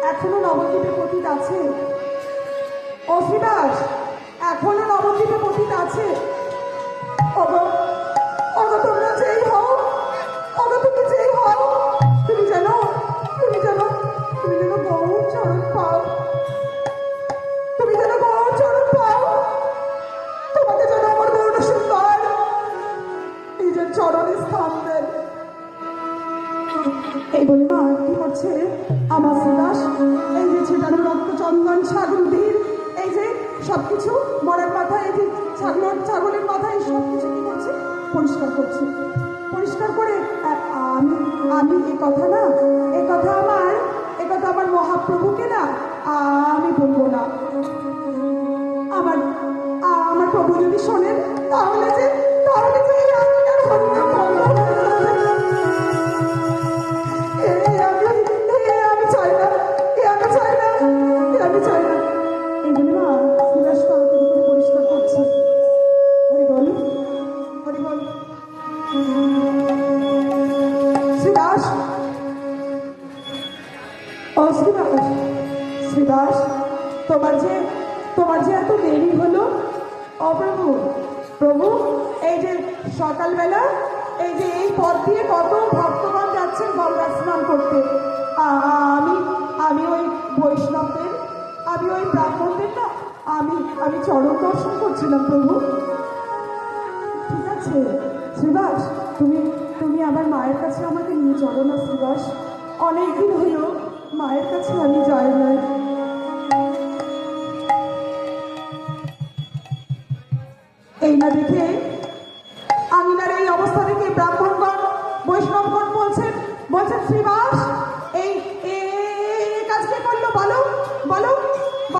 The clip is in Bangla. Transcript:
এখনো নবদ্বীপে পতিত আছে। ও শ্রীবাস, এখনো নবদ্বীপে পতিত আছে। ওগো ওগো, তোমরা যেই হও, ওগো তুমি যেই হও, তুমি যেন গৌর চরণ পাও, তুমি যেন গৌর চরণ পাও। তোমাকে যেন আমার গৌর সুন্দর নিজের চরণে স্থান দেন। এই বলে মা কি করছে আমার শ্রীবাস, এই যে ছেটানো রক্ত চন্দন ছাগল ধীর, এই যে সবকিছু মরার মাথায়, এই যে ছাগলের মাথায় সবকিছু কি করছে, পরিষ্কার করছে। পরিষ্কার করে আমি এ কথা আমার মহাপ্রভুকে না আমি বলবো না। আমার প্রভু যদি শোনেন তাহলে যে আমি তার হরিনাম বলবো। শ্রীবাস, তোমার যে এত দেরি হলো। ও প্রভু, এই যে সকালবেলা এই যে এই পথ দিয়ে কত ভক্তগণ যাচ্ছেন গঙ্গা স্নান করতে, আমি ওই বৈষ্ণবদের, আমি ওই ব্রাহ্মণদের না আমি চরণ দর্শন করছিলাম প্রভু। ঠিক আছে শ্রীবাস, তুমি আমার মায়ের কাছে আমাকে নিয়ে চলো না শ্রীবাস। অনেকদিন হলো মায়ের কাছে আমি যাই নাই। এই না দেখে আমিনার এই অবস্থা দেখে ব্রাহ্মণগণ বৈষ্ণবগণ বলছেন শ্রীবাস